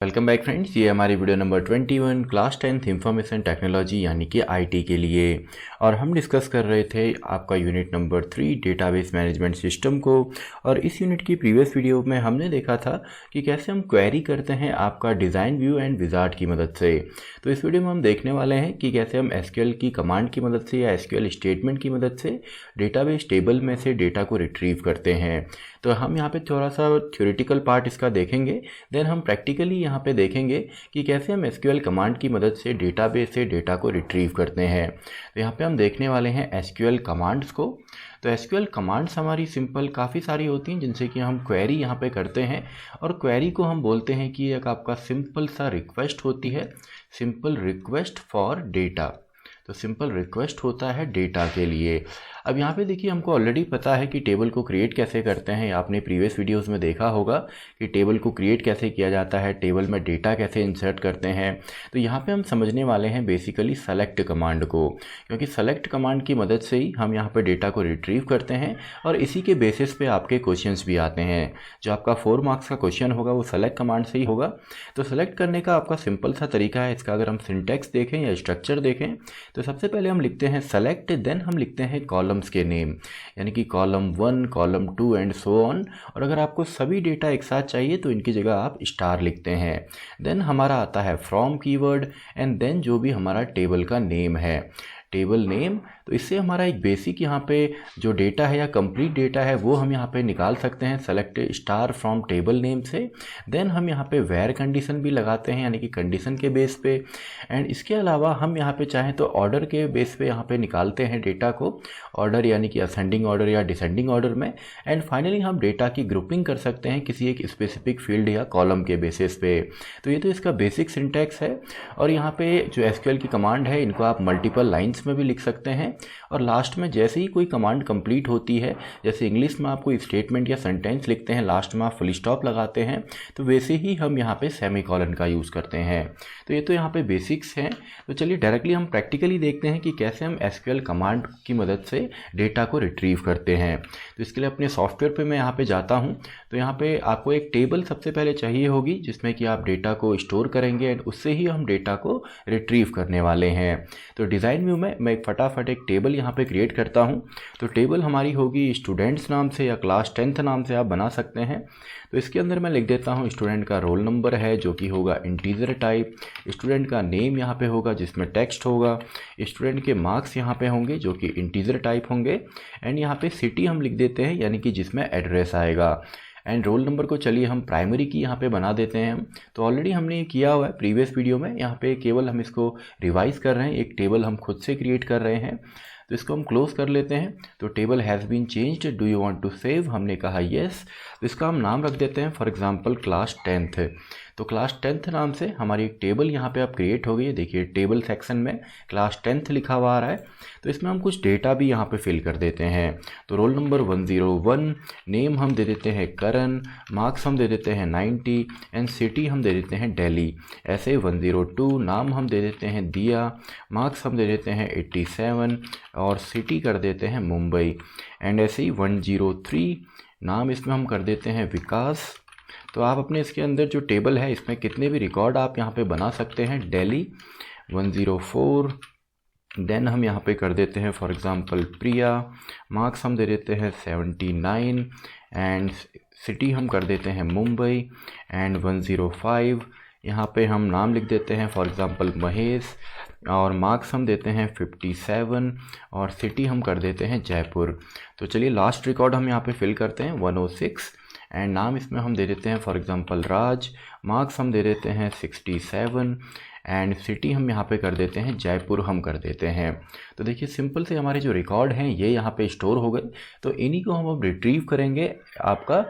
Welcome back friends, ये हमारी video number 21 class 10th information technology यानी कि आईटी के लिए। और हम डिस्कस कर रहे थे आपका unit number 3 database management system को। और इस यूनिट की प्रीवियस वीडियो में हमने देखा था कि कैसे हम क्वेरी करते हैं आपका डिज़ाइन व्यू एंड विजार्ड की मदद से। तो इस वीडियो में हम देखने वाले हैं कि कैसे हम एसक्यूएल की कमांड की मदद से या एसक्यूएल स्टेटमेंट की मदद से डेटाबेस टेबल में से डेटा को रिट्रीव करते हैं। तो हम यहाँ पे थोड़ा सा थ्योरेटिकल पार्ट इसका देखेंगे, देन हम प्रैक्टिकली यहाँ पे देखेंगे कि कैसे हम एसक्यूएल कमांड की मदद से डेटाबेस से डेटा को रिट्रीव करते हैं। तो यहाँ पे हम देखने वाले हैं एसक्यूएल कमांड्स को। तो एसक्यूएल कमांड्स हमारी सिंपल काफ़ी सारी होती हैं जिनसे कि हम क्वेरी यहाँ पे करते हैं। और क्वेरी को हम बोलते हैं कि एक आपका सिंपल सा रिक्वेस्ट होती है, सिंपल रिक्वेस्ट फॉर डेटा। तो सिंपल रिक्वेस्ट होता है डेटा के लिए। अब यहाँ पे देखिए, हमको ऑलरेडी पता है कि टेबल को क्रिएट कैसे करते हैं। आपने प्रीवियस वीडियोस में देखा होगा कि टेबल को क्रिएट कैसे किया जाता है, टेबल में डेटा कैसे इंसर्ट करते हैं। तो यहाँ पे हम समझने वाले हैं बेसिकली सेलेक्ट कमांड को, क्योंकि सेलेक्ट कमांड की मदद से ही हम यहाँ पे डेटा को रिट्रीव करते हैं और इसी के बेसिस पे आपके क्वेश्चंस भी आते हैं। जो आपका 4 मार्क्स का क्वेश्चन होगा वो सेलेक्ट कमांड से ही होगा। तो सेलेक्ट करने का आपका सिंपल सा तरीका है। इसका अगर हम सिंटैक्स देखें या स्ट्रक्चर देखें तो सबसे पहले हम लिखते हैं सेलेक्ट, देन हम लिखते हैं कॉलम्स के नेम, यानी कि column 1, column 2 and so on. और अगर आपको सभी डेटा एक साथ चाहिए तो इनकी जगह आप स्टार लिखते हैं। देन हमारा आता है फ्रॉम कीवर्ड एंड देन जो भी हमारा टेबल का नेम है, टेबल नेम। तो इससे हमारा एक बेसिक यहाँ पे जो डेटा है या कंप्लीट डेटा है वो हम यहाँ पे निकाल सकते हैं select star from table name से। देन हम यहाँ पे वेयर कंडीशन भी लगाते हैं, यानी कि कंडीशन के बेस पे। एंड इसके अलावा हम यहाँ पे चाहें तो ऑर्डर के बेस पे यहाँ पे निकालते हैं डेटा को, ऑर्डर यानी कि असेंडिंग ऑर्डर या डिसेंडिंग ऑर्डर में। एंड फाइनली हम डेटा की ग्रुपिंग कर सकते हैं किसी एक स्पेसिफिक फील्ड या कॉलम के बेसिस पे। तो ये तो इसका बेसिक सिंटैक्स है। और यहाँ पे जो एसक्यूएल की कमांड है इनको आप मल्टीपल लाइन्स में भी लिख सकते हैं। और लास्ट में जैसे ही कोई कमांड कंप्लीट होती है, जैसे इंग्लिश में आप कोई स्टेटमेंट या सेंटेंस लिखते हैं, लास्ट में आप फुल स्टॉप लगाते हैं, तो वैसे ही हम यहाँ पे सेमीकोलन का यूज़ करते हैं। तो ये तो यहाँ पे बेसिक्स हैं। तो चलिए डायरेक्टली हम प्रैक्टिकली देखते हैं कि कैसे हम एसक्यूएल कमांड की मदद से डेटा को रिट्रीव करते हैं। तो इसके लिए अपने सॉफ्टवेयर पर मैं यहाँ पर जाता हूँ। तो यहाँ पर आपको एक टेबल सबसे पहले चाहिए होगी जिसमें कि आप डेटा को स्टोर करेंगे एंड उससे ही हम डेटा को रिट्रीव करने वाले हैं। तो डिज़ाइन व्यू में मैं फटाफट एक टेबल यहाँ पे क्रिएट करता हूँ। तो टेबल हमारी होगी स्टूडेंट्स नाम से या क्लास 10th नाम से आप बना सकते हैं। तो इसके अंदर मैं लिख देता हूँ स्टूडेंट का रोल नंबर है जो कि होगा इंटीजर टाइप, स्टूडेंट का नेम यहाँ पे होगा जिसमें टेक्स्ट होगा, स्टूडेंट के मार्क्स यहाँ पे होंगे जो कि इंटीजर टाइप होंगे, एंड यहाँ पे सिटी हम लिख देते हैं यानी कि जिसमें एड्रेस आएगा। एंड रोल नंबर को चलिए हम प्राइमरी की यहाँ पे बना देते हैं हम। तो ऑलरेडी हमने ये किया हुआ है प्रीवियस वीडियो में, यहाँ पे केवल हम इसको रिवाइज कर रहे हैं, एक टेबल हम खुद से क्रिएट कर रहे हैं। तो इसको हम क्लोज कर लेते हैं। तो table has been changed, do you want to save, हमने कहा येस। तो इसका हम नाम रख देते हैं फॉर एग्जांपल क्लास 10th। तो क्लास 10th नाम से हमारी एक टेबल यहाँ पे अब क्रिएट हो गई है। देखिए टेबल सेक्शन में क्लास 10th लिखा हुआ आ रहा है। तो इसमें हम कुछ डेटा भी यहाँ पे फिल कर देते हैं। तो रोल नंबर 101, नेम हम दे देते हैं करण, मार्क्स हम दे देते हैं 90 एंड सिटी हम दे देते हैं दिल्ली। ऐसे 102, नाम हम दे देते हैं दिया, मार्क्स हम दे देते हैं 87 और सिटी कर देते हैं मुंबई। एंड ऐसे ही 103, नाम इसमें हम कर देते हैं विकास। तो आप अपने इसके अंदर जो टेबल है इसमें कितने भी रिकॉर्ड आप यहाँ पे बना सकते हैं। दिल्ली 104, देन हम यहाँ पे कर देते हैं फॉर एग्जांपल प्रिया, मार्क्स हम दे देते हैं 79 एंड सिटी हम कर देते हैं मुंबई। एंड 105, यहाँ पे हम नाम लिख देते हैं फॉर एग्जांपल महेश और मार्क्स हम देते हैं 57 और सिटी हम कर देते हैं जयपुर। तो चलिए लास्ट रिकॉर्ड हम यहाँ पे फिल करते हैं 106 एंड नाम इसमें हम दे देते हैं फॉर एग्जांपल राज, मार्क्स हम दे देते हैं 67 एंड सिटी हम यहाँ पे कर देते हैं जयपुर हम कर देते हैं। तो देखिए सिंपल से हमारे जो रिकॉर्ड हैं ये यहाँ पे स्टोर हो गए। तो इन्हीं को हम अब रिट्रीव करेंगे आपका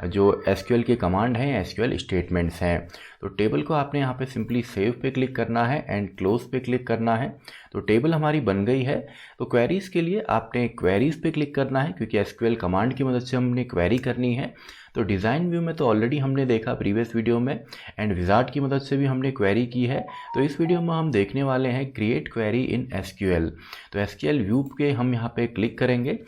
जो एसक्यूएल के कमांड हैं, एसक्यूएल स्टेटमेंट्स हैं। तो टेबल को आपने यहाँ पे सिंपली सेव पे क्लिक करना है एंड क्लोज पे क्लिक करना है। तो टेबल हमारी बन गई है। तो क्वेरीज़ के लिए आपने क्वेरीज़ पे क्लिक करना है क्योंकि एसक्यूएल कमांड की मदद से हमने क्वेरी करनी है। तो डिज़ाइन व्यू में तो ऑलरेडी हमने देखा प्रीवियस वीडियो में, एंड विजार्ड की मदद से भी हमने क्वेरी की है। तो इस वीडियो में हम देखने वाले हैं क्रिएट क्वेरी इन एसक्यूएल। तो एसक्यूएल व्यू के हम यहाँ पे क्लिक करेंगे।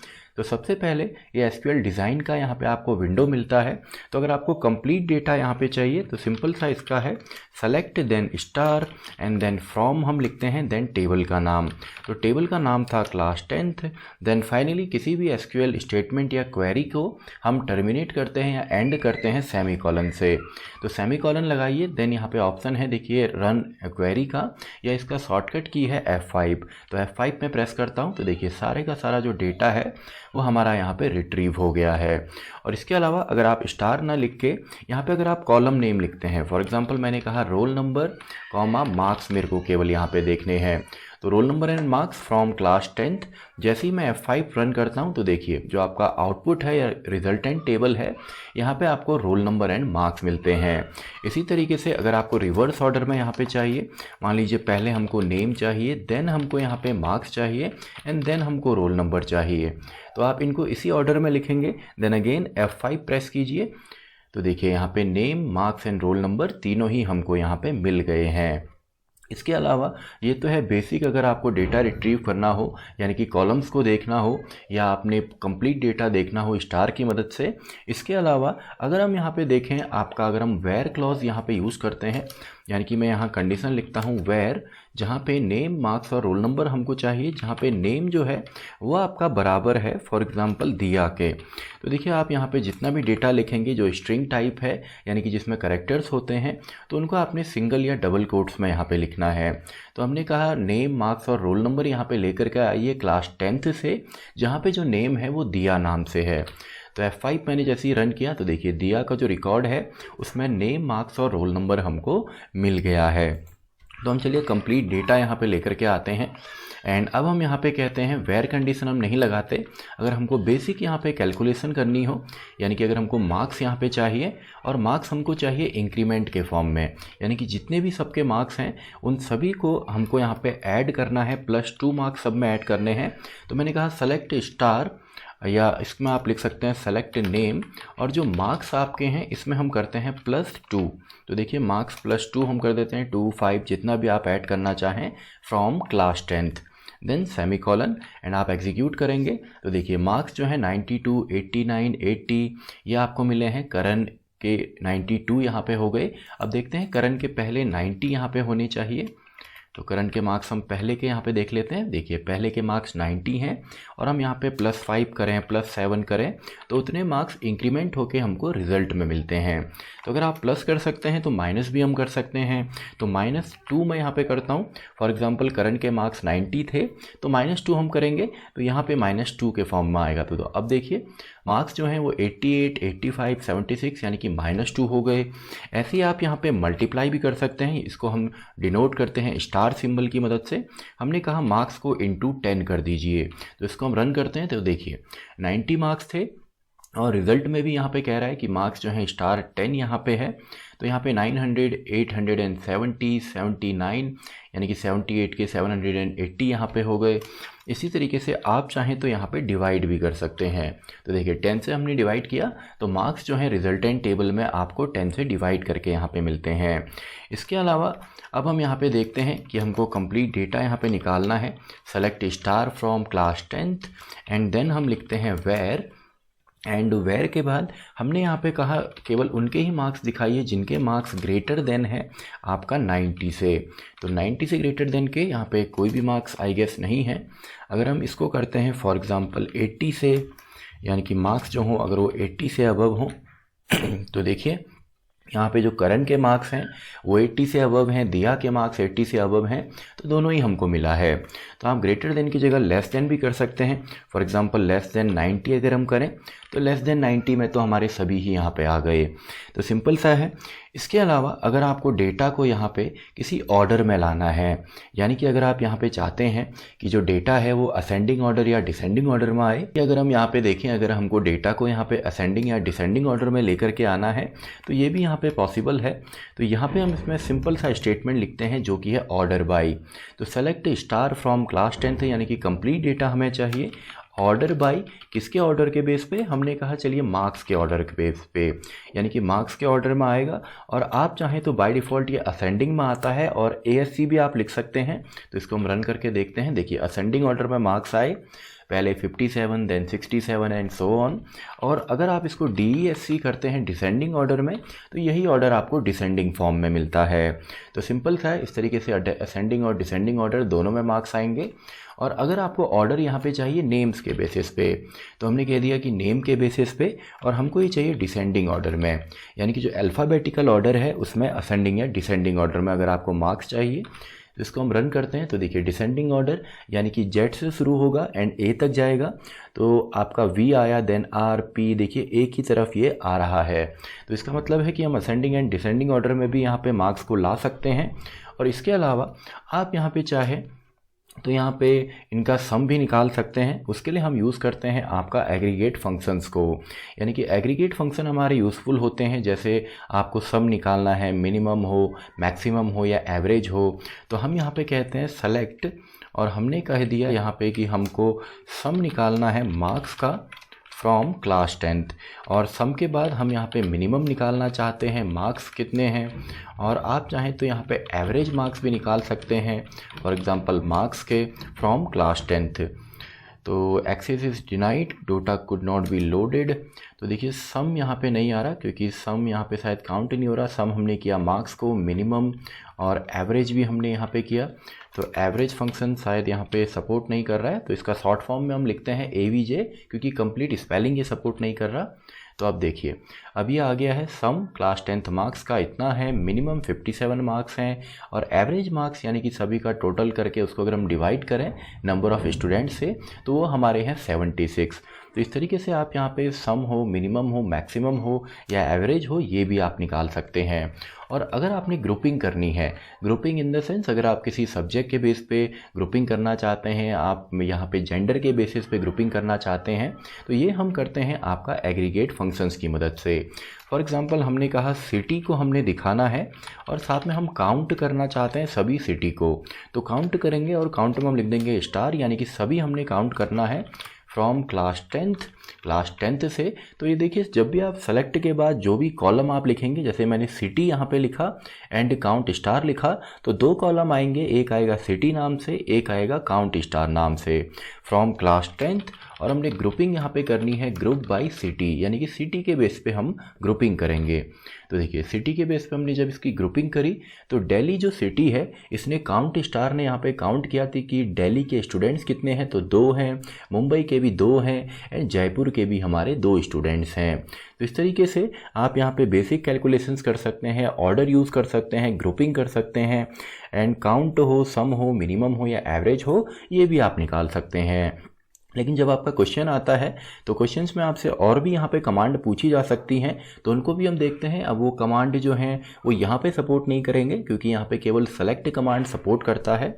तो सबसे पहले ये एसक्यूएल डिज़ाइन का यहाँ पे आपको विंडो मिलता है। तो अगर आपको कंप्लीट डेटा यहाँ पे चाहिए तो सिंपल सा इसका है select then star and then from हम लिखते हैं देन टेबल का नाम। तो टेबल का नाम था क्लास 10th। देन फाइनली किसी भी एसक्यूएल स्टेटमेंट या क्वेरी को हम टर्मिनेट करते हैं या एंड करते हैं सेमीकोलन से। तो सेमीकोलन लगाइए, देन यहाँ पे ऑप्शन है देखिए रन क्वेरी का, या इसका शॉर्टकट की है F5। तो F5 में प्रेस करता हूँ तो देखिए सारे का सारा जो डेटा है वो हमारा यहाँ पे रिट्रीव हो गया है। और इसके अलावा अगर आप स्टार ना लिख के यहाँ पे अगर आप कॉलम नेम लिखते हैं, फॉर एग्जांपल मैंने कहा रोल नंबर कॉमा मार्क्स मेरे को केवल यहाँ पे देखने हैं, तो roll number and marks from class 10th। जैसे ही मैं F5 रन करता हूँ तो देखिए जो आपका आउटपुट है या रिजल्टेंट टेबल है यहाँ पे आपको रोल नंबर एंड मार्क्स मिलते हैं। इसी तरीके से अगर आपको रिवर्स ऑर्डर में यहाँ पे चाहिए, मान लीजिए पहले हमको नेम चाहिए, देन हमको यहाँ पे मार्क्स चाहिए एंड देन हमको रोल नंबर चाहिए, तो आप इनको इसी ऑर्डर में लिखेंगे। देन अगेन F5 प्रेस कीजिए तो देखिए यहाँ पे name, marks and roll number तीनों ही हमको यहाँ पे मिल गए हैं। इसके अलावा ये तो है बेसिक, अगर आपको डेटा रिट्रीव करना हो यानी कि कॉलम्स को देखना हो या आपने कंप्लीट डेटा देखना हो स्टार की मदद से। इसके अलावा अगर हम यहाँ पे देखें आपका, अगर हम वेयर क्लॉज यहाँ पे यूज़ करते हैं, यानी कि मैं यहाँ कंडीशन लिखता हूँ वेयर, जहाँ पे नेम, मार्क्स और रोल नंबर हमको चाहिए, जहाँ पे नेम जो है वो आपका बराबर है फॉर एग्जांपल दिया के। तो देखिए आप यहाँ पे जितना भी डेटा लिखेंगे जो स्ट्रिंग टाइप है यानी कि जिसमें कैरेक्टर्स होते हैं, तो उनको आपने सिंगल या डबल कोट्स में यहाँ पे लिखना है। तो हमने कहा नेम, मार्क्स और रोल नंबर यहाँ पे लेकर के आइए क्लास 10th से, जहाँ पे जो नेम है वो दिया नाम से है। तो F5 मैंने जैसे ही रन किया तो देखिए दिया का जो रिकॉर्ड है उसमें नेम, मार्क्स और रोल नंबर हमको मिल गया है। तो हम चलिए कंप्लीट डेटा यहाँ पे लेकर के आते हैं एंड अब हम यहाँ पे कहते हैं वेयर कंडीशन हम नहीं लगाते। अगर हमको बेसिक यहाँ पे कैलकुलेशन करनी हो, यानी कि अगर हमको मार्क्स यहाँ पे चाहिए और मार्क्स हमको चाहिए इंक्रीमेंट के फॉर्म में, यानी कि जितने भी सबके मार्क्स हैं उन सभी को हमको यहाँ पे ऐड करना है, +2 मार्क्स सब में ऐड करने हैं। तो मैंने कहा सेलेक्ट स्टार, या इसमें आप लिख सकते हैं सेलेक्ट नेम, और जो मार्क्स आपके हैं इसमें हम करते हैं +2। तो देखिए मार्क्स +2 हम कर देते हैं 2, 5 जितना भी आप ऐड करना चाहें from class 10th। Then semicolon and आप एग्जीक्यूट करेंगे तो देखिए मार्क्स जो है 92, 89, 80 ये आपको मिले हैं। करण के 92 यहाँ पे हो गए। अब देखते हैं करण के पहले 90 यहाँ पे होने चाहिए। तो करण के मार्क्स हम पहले के यहाँ पे देख लेते हैं। देखिए पहले के मार्क्स 90 हैं और हम यहाँ पे +5 करें, +7 करें तो उतने मार्क्स इंक्रीमेंट होके हमको रिजल्ट में मिलते हैं। तो अगर आप प्लस कर सकते हैं तो माइनस भी हम कर सकते हैं। तो -2 मैं यहाँ पे करता हूँ। फॉर एग्जांपल करण के मार्क्स 90 थे तो -2 हम करेंगे तो यहाँ पे -2 के फॉर्म में आएगा। तो अब देखिए मार्क्स जो हैं वो 88, 85, 76 यानी कि -2 हो गए। ऐसे ही आप यहाँ पे मल्टीप्लाई भी कर सकते हैं। इसको हम डिनोट करते हैं स्टार सिंबल की मदद से। हमने कहा मार्क्स को × 10 कर दीजिए। तो इसको हम रन करते हैं तो देखिए 90 मार्क्स थे और रिज़ल्ट में भी यहाँ पे कह रहा है कि मार्क्स जो है *10 यहाँ पे है। तो यहाँ पे 900, 870, 79 यानी कि 78 के 780 यहाँ पे हो गए। इसी तरीके से आप चाहें तो यहाँ पे डिवाइड भी कर सकते हैं। तो देखिए 10 से हमने डिवाइड किया तो मार्क्स जो है रिजल्टेंट टेबल में आपको 10 से डिवाइड करके यहाँ पे मिलते हैं। इसके अलावा अब हम यहाँ पे देखते हैं कि हमको कंप्लीट डेटा यहाँ पे निकालना है। Select star from class 10th and then हम लिखते हैं वेयर, एंड वेयर के बाद हमने यहाँ पे कहा केवल उनके ही मार्क्स दिखाइए जिनके मार्क्स ग्रेटर देन है आपका 90 से। तो 90 से ग्रेटर देन के यहाँ पे कोई भी मार्क्स आई गेस नहीं है। अगर हम इसको करते हैं फॉर एग्जांपल 80 से, यानी कि मार्क्स जो हों अगर वो 80 से अबव हों तो देखिए यहाँ पे जो करण के मार्क्स हैं वो 80 से अबव हैं, दिया के मार्क्स 80 से अबव हैं, तो दोनों ही हमको मिला है। तो आप ग्रेटर देन की जगह लेस देन भी कर सकते हैं। फॉर एग्जांपल लेस देन 90 अगर हम करें तो लेस देन 90 में तो हमारे सभी ही यहाँ पे आ गए। तो सिंपल सा है। इसके अलावा अगर आपको डेटा को यहाँ पे किसी ऑर्डर में लाना है, यानी कि अगर आप यहाँ पे चाहते हैं कि जो डेटा है वो असेंडिंग ऑर्डर या डिसेंडिंग ऑर्डर में आए, कि अगर हम यहाँ पे देखें अगर हमको डेटा को यहाँ पे असेंडिंग या डिसेंडिंग ऑर्डर में लेकर के आना है तो ये भी यहाँ पे पॉसिबल है। तो यहाँ पे हम इसमें सिंपल सा स्टेटमेंट लिखते हैं जो कि है ऑर्डर बाई। तो select star from class 10th यानी कि कंप्लीट डेटा हमें चाहिए। ऑर्डर बाई किसके ऑर्डर के बेस पे? हमने कहा चलिए मार्क्स के ऑर्डर के बेस पे, यानी कि मार्क्स के ऑर्डर में आएगा। और आप चाहें तो बाय डिफ़ॉल्ट ये असेंडिंग में आता है और ASC भी आप लिख सकते हैं। तो इसको हम रन करके देखते हैं। देखिए असेंडिंग ऑर्डर में मार्क्स आए, पहले 57 देन 67 एंड सो ऑन। और अगर आप इसको DESC करते हैं डिसेंडिंग ऑर्डर में तो यही ऑर्डर आपको डिसेंडिंग फॉर्म में मिलता है। तो सिंपल सा है, इस तरीके से असेंडिंग और डिसेंडिंग ऑर्डर दोनों में मार्क्स आएंगे। और अगर आपको ऑर्डर यहाँ पे चाहिए नेम्स के बेसिस पे तो हमने कह दिया कि नेम के बेसिस पे, और हमको ये चाहिए डिसेंडिंग ऑर्डर में, यानी कि जो अल्फ़ाबेटिकल ऑर्डर है उसमें असेंडिंग या डिसेंडिंग ऑर्डर में अगर आपको मार्क्स चाहिए। तो इसको हम रन करते हैं तो देखिए डिसेंडिंग ऑर्डर यानी कि Z से शुरू होगा एंड A तक जाएगा। तो आपका V आया, देन R P, देखिए एक ही तरफ ये आ रहा है। तो इसका मतलब है कि हम असेंडिंग एंड डिसेंडिंग ऑर्डर में भी यहाँ पे मार्क्स को ला सकते हैं। और इसके अलावा आप यहाँ पे चाहे तो यहाँ पे इनका सम भी निकाल सकते हैं। उसके लिए हम यूज़ करते हैं आपका एग्रीगेट फंक्शंस को, यानी कि एग्रीगेट फंक्शन हमारे यूज़फुल होते हैं। जैसे आपको सम निकालना है, मिनिमम हो, मैक्सिमम हो या एवरेज हो, तो हम यहाँ पे कहते हैं सेलेक्ट, और हमने कह दिया यहाँ पे कि हमको सम निकालना है मार्क्स का फ्रॉम क्लास 10th, और सम के बाद हम यहाँ पे मिनिमम निकालना चाहते हैं, मार्क्स कितने हैं, और आप चाहें तो यहाँ पे एवरेज मार्क्स भी निकाल सकते हैं, फॉर एग्जांपल मार्क्स के फ्रॉम क्लास 10th। तो access is denied, data could not be loaded. तो देखिए सम यहाँ पे नहीं आ रहा क्योंकि सम यहाँ पे शायद काउंट नहीं हो रहा। सम हमने किया मार्क्स को, मिनिमम और एवरेज भी हमने यहाँ पे किया। तो एवरेज फंक्शन शायद यहाँ पे सपोर्ट नहीं कर रहा है, तो इसका शॉर्ट फॉर्म में हम लिखते हैं AVJ, क्योंकि कंप्लीट स्पेलिंग ये सपोर्ट नहीं कर रहा। तो अब देखिए अब ये आ गया है सम क्लास 10th मार्क्स का इतना है, मिनिमम 57 मार्क्स हैं, और एवरेज मार्क्स यानी कि सभी का टोटल करके उसको अगर हम डिवाइड करें नंबर ऑफ़ स्टूडेंट्स से तो वो हमारे हैं 76। तो इस तरीके से आप यहाँ पे सम हो, मिनिमम हो, मैक्सिमम हो या एवरेज हो, ये भी आप निकाल सकते हैं। और अगर आपने ग्रुपिंग करनी है, ग्रुपिंग इन द सेंस अगर आप किसी सब्जेक्ट के बेस पे ग्रुपिंग करना चाहते हैं, आप यहाँ पे जेंडर के बेसिस पे ग्रुपिंग करना चाहते हैं, तो ये हम करते हैं आपका एग्रीगेट फंक्शंस की मदद से। फॉर एग्जांपल हमने कहा सिटी को हमने दिखाना है और साथ में हम काउंट करना चाहते हैं सभी सिटी को, तो काउंट करेंगे और काउंट में हम लिख देंगे स्टार, यानी कि सभी हमने काउंट करना है फ्रॉम क्लास 10th से। तो ये देखिए जब भी आप सेलेक्ट के बाद जो भी कॉलम आप लिखेंगे, जैसे मैंने सिटी यहाँ पे लिखा एंड काउंट स्टार लिखा, तो दो कॉलम आएंगे, एक आएगा सिटी नाम से, एक आएगा काउंट स्टार नाम से, फ्रॉम क्लास 10th। और हमने ग्रुपिंग यहाँ पे करनी है ग्रुप बाय सिटी, यानी कि सिटी के बेस पे हम ग्रुपिंग करेंगे। तो देखिए सिटी के बेस पे हमने जब इसकी ग्रुपिंग करी तो दिल्ली जो सिटी है इसने काउंट स्टार ने यहाँ पे काउंट किया थी कि दिल्ली के स्टूडेंट्स कितने हैं, तो 2 हैं, मुंबई के भी 2 हैं एंड जयपुर के भी हमारे 2 स्टूडेंट्स हैं। तो इस तरीके से आप यहाँ पे बेसिक कैलकुलेशंस कर सकते हैं, ऑर्डर यूज़ कर सकते हैं, ग्रुपिंग कर सकते हैं, एंड काउंट हो, सम हो, मिनिमम हो या एवरेज हो, ये भी आप निकाल सकते हैं। लेकिन जब आपका क्वेश्चन आता है तो क्वेश्चंस में आपसे और भी यहाँ पे कमांड पूछी जा सकती हैं, तो उनको भी हम देखते हैं। अब वो कमांड जो हैं वो यहाँ पे सपोर्ट नहीं करेंगे क्योंकि यहाँ पे केवल सेलेक्ट कमांड सपोर्ट करता है।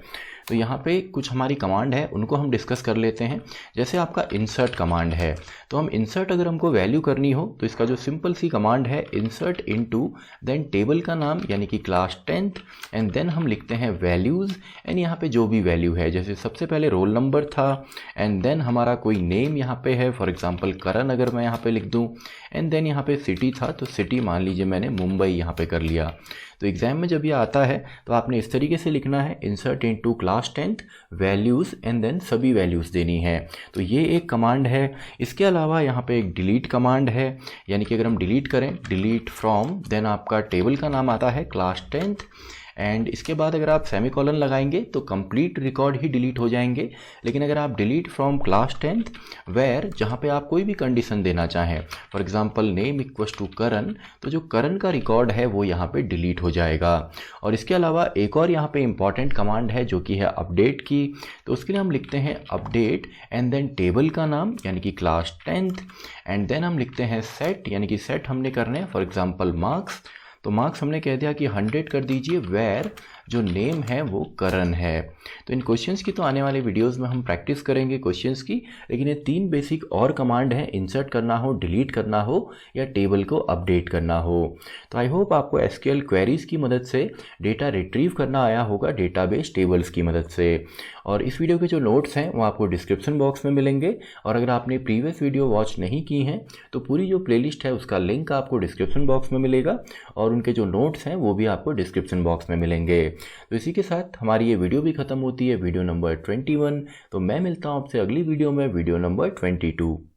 तो यहाँ पे कुछ हमारी कमांड है उनको हम डिस्कस कर लेते हैं। जैसे आपका इंसर्ट कमांड है, तो हम इंसर्ट अगर हमको वैल्यू करनी हो तो इसका जो सिंपल सी कमांड है इंसर्ट इनटू, देन टेबल का नाम यानी कि क्लास 10th, एंड देन हम लिखते हैं वैल्यूज़, एंड यहाँ पे जो भी वैल्यू है, जैसे सबसे पहले रोल नंबर था एंड देन हमारा कोई नेम यहाँ पे है, फॉर एग्जांपल करण अगर मैं यहाँ पे लिख दूँ, एंड देन यहाँ पे सिटी था तो सिटी मान लीजिए मैंने मुंबई यहाँ पे कर लिया। तो एग्ज़ाम में जब ये आता है तो आपने इस तरीके से लिखना है insert into class 10th values, and then सभी वैल्यूज़ देनी है। तो ये एक कमांड है। इसके अलावा यहाँ पे एक डिलीट कमांड है, यानी कि अगर हम डिलीट करें डिलीट फ्रॉम, देन आपका टेबल का नाम आता है क्लास 10th, एंड इसके बाद अगर आप सेमीकोलन लगाएंगे तो कंप्लीट रिकॉर्ड ही डिलीट हो जाएंगे। लेकिन अगर आप delete from class 10th where, जहाँ पे आप कोई भी कंडीशन देना चाहें, for example name equals to Karan, तो जो करण का रिकॉर्ड है वो यहाँ पे डिलीट हो जाएगा। और इसके अलावा एक और यहाँ पे इंपॉर्टेंट कमांड है जो कि है अपडेट की, तो उसके लिए हम लिखते हैं अपडेट एंड देन टेबल का नाम यानी कि क्लास 10th, एंड देन हम लिखते हैं सेट, यानी कि सेट हमने करने हैं फॉर एग्जांपल मार्क्स, तो मार्क्स हमने कह दिया कि 100 कर दीजिए, वेयर जो नेम है वो करण है। तो इन क्वेश्चंस की तो आने वाले वीडियोस में हम प्रैक्टिस करेंगे क्वेश्चंस की, लेकिन ये 3 बेसिक और कमांड हैं, इंसर्ट करना हो, डिलीट करना हो या टेबल को अपडेट करना हो। तो आई होप आपको एसक्यूएल क्वेरीज की मदद से डेटा रिट्रीव करना आया होगा डेटाबेस टेबल्स की मदद से। और इस वीडियो के जो नोट्स हैं वो आपको डिस्क्रिप्शन बॉक्स में मिलेंगे, और अगर आपने प्रीवियस वीडियो वॉच नहीं की हैं तो पूरी जो प्लेलिस्ट है उसका लिंक आपको डिस्क्रिप्शन बॉक्स में मिलेगा, और उनके जो नोट्स हैं वो भी आपको डिस्क्रिप्शन बॉक्स में मिलेंगे। तो इसी के साथ हमारी ये वीडियो भी ख़त्म होती है, वीडियो नंबर 21। तो मैं मिलता हूँ आपसे अगली वीडियो में, वीडियो नंबर 22।